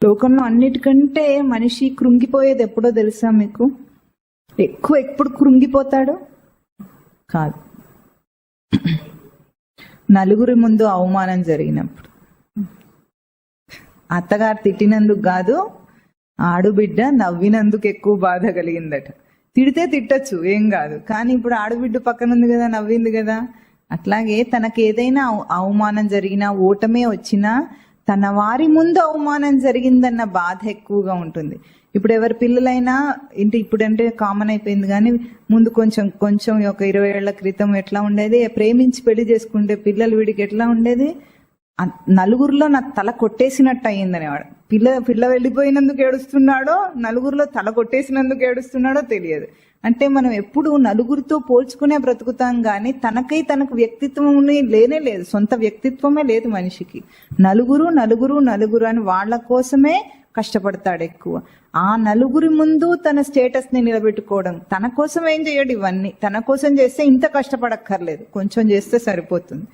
లోకంలో అన్నిటికంటే మనిషి కృంగిపోయేది ఎప్పుడో తెలుసా మీకు? ఎప్పుడు కృంగిపోతాడు కాదు, నలుగురి ముందు అవమానం జరిగినప్పుడు. అత్తగారు తిట్టినందుకు కాదు, ఆడుబిడ్డ నవ్వినందుకు ఎక్కువ బాధ కలిగిందట. తిడితే తిట్టచ్చు, ఏం కాదు, కానీ ఇప్పుడు ఆడబిడ్డ పక్కన ఉంది కదా, నవ్వింది కదా. అట్లాగే తనకు ఏదైనా అవమానం జరిగినా, ఓటమే వచ్చినా, తన వారి ముందు అవమానం జరిగిందన్న బాధ ఎక్కువగా ఉంటుంది. ఇప్పుడు ఎవరి పిల్లలైనా ఇప్పుడంటే కామన్ అయిపోయింది, కానీ ముందు కొంచెం ఒక 20 ఏళ్ల క్రితం ఎట్లా ఉండేది, ప్రేమించి పెళ్లి చేసుకుంటే పిల్లలు వీడికి ఎట్లా ఉండేది, నలుగురిలో నా తల కొట్టేసినట్టు అయ్యిందనేవాడు. పిల్ల వెళ్ళిపోయినందుకు ఏడుస్తున్నాడో, నలుగురిలో తల కొట్టేసినందుకు ఏడుస్తున్నాడో తెలియదు. అంటే మనం ఎప్పుడు నలుగురితో పోల్చుకునే బ్రతుకుతాం, కానీ తనకు వ్యక్తిత్వం లేనే లేదు, సొంత వ్యక్తిత్వమే లేదు మనిషికి. నలుగురు అని వాళ్ళ కోసమే కష్టపడతాడు ఎక్కువ. ఆ నలుగురి ముందు తన స్టేటస్ ని నిలబెట్టుకోవడం, తన కోసం ఏం చేయడు, ఇవన్నీ తన కోసం చేస్తే ఇంత కష్టపడక్కర్లేదు, కొంచెం చేస్తే సరిపోతుంది.